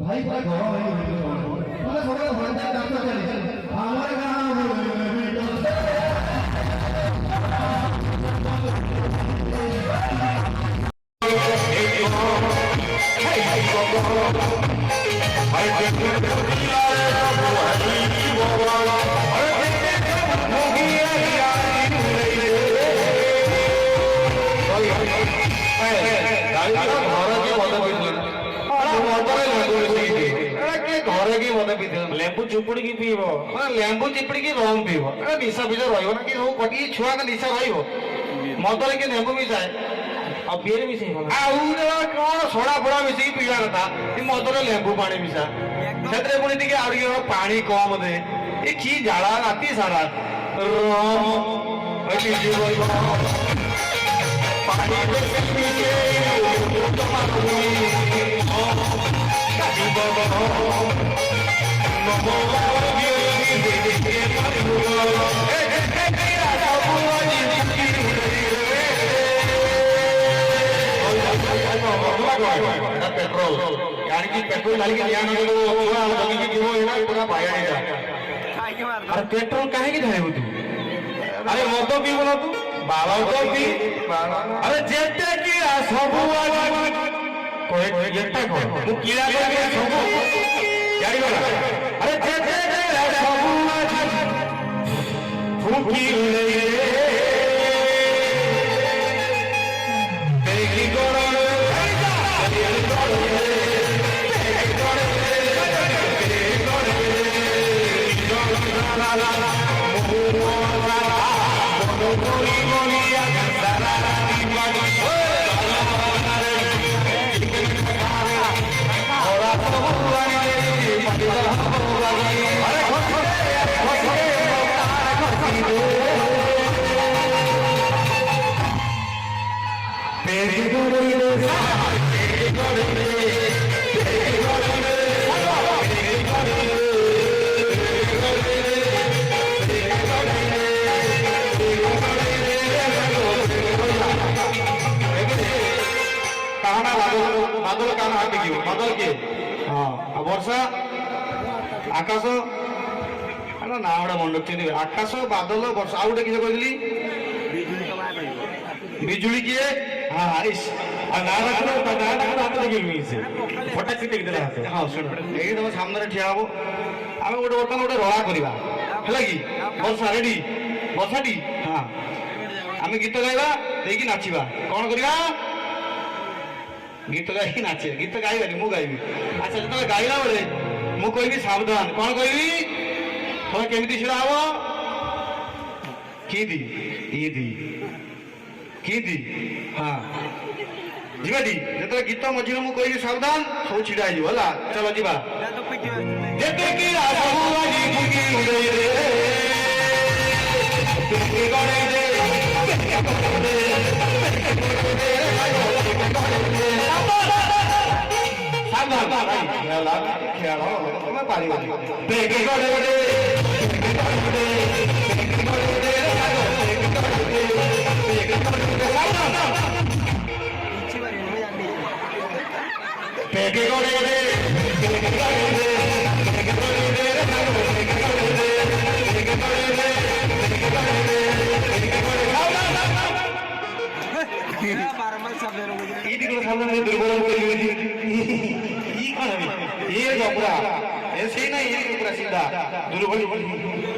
भाई भाई घोड़ा भाई मतलब थोड़ा होता है काम तो चले हमारे गांव लेंबू चुपुड़ी की पीब लेंबू चिपुड़ी की रंग पीब निशा फिशा रही ना कि गोटे छुआ का निशा रदरे कि लेंबू मिसाए बीर मिसे कौन सोडा फोड़ा मिसिक पीवा कथा मदरे लेंबू पानी मिसा से पुणी टे पानी कम दे ये कि झाड़ा राति सारा पेट्रोल यानी कि पेट्रोल डाल के पूरा अरे पेट्रोल कहे की ढाई तू अरे मद पीब ना तू बाबा तो पी अरे जेते की सबू जेटा कौन किला सबू जानी अरे जेते सबू फूकी ଆଉ ବର୍ଷା ଆକାଶ ନା ଗୁଡ଼ା ମନେ ରଖିଛନ୍ତି ଆକାଶ ବାଦଲ ବର୍ଷା ଆଉ ଗୋଟେ କିଏ କହିଥିଲି ବିଜୁଳି କିଏ ହଁ ଶୁଣ ଏଇ ତମ ସାମ୍ନାରେ ଠିଆ ହବ ଆମେ ଗୋଟେ ବର୍ତ୍ତମାନ ଗୋଟେ ରଳା କରିବା ହେଲା କି ବର୍ଷା ରେଡି ବର୍ଷାଟି ହଁ ଆମେ ଗୀତ ଗାଇବା ଦେଇକି ନାଚିବା କଣ କରିବା ଗୀତ ଗାଇକି ନାଚିବା ଗୀତ ଗାଇବାନି ମୁଁ ଗାଇବି ଆଚ୍ଛା ଯେତେବେଳେ ଗାଇଲା ବେଳେ ମୁଁ କହିବି ସାବଧାନ କଣ କହିବି ତମେ କେମିତି ଛିଡ଼ା ହବ କିନ୍ତି କିନ୍ତି ହଁ ଯିବାଟି ଯେତେବେଳେ ଗୀତ ମଝିରେ ମୁଁ କହିବି ସାବଧାନ ସବୁ ଛିଡ଼ା ହେଇଯିବ ହେଲା ଚାଲ ଯିବା ଯେତିକି ଖେଳ ତମେ ପାରିବନି ଦୁର୍ବଳ ये पूरा ऐसे ही नहीं ये पूरा सीधा दुर्बल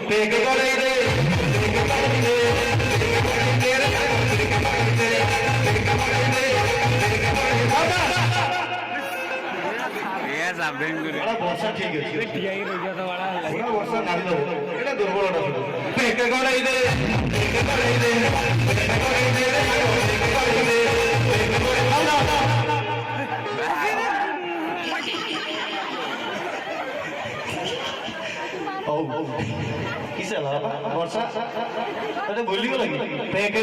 पेके करे रे ये सब बेंगुरे बड़ा वर्षा ठीक है ठिया ही रह गया बड़ा पूरा वर्षा नारी दो एटा दुर्बलटा पेके करे रे किसे वर्षा अरे भूली गल पेके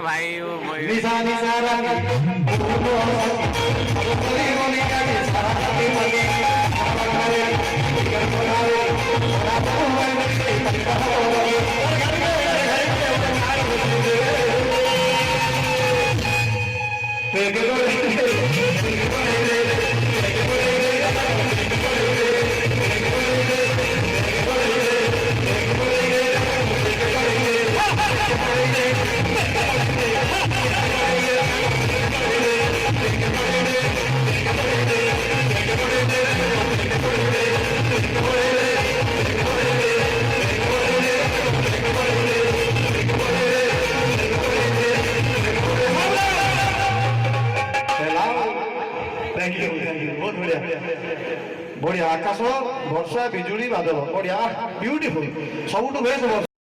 भाई निशा निशा बढ़िया आकाश वर्षा बिजुली बादल बढ़िया ब्यूटीफुल सबुठ बेस्ट वर्षा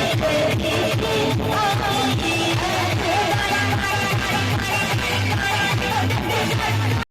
Thank you.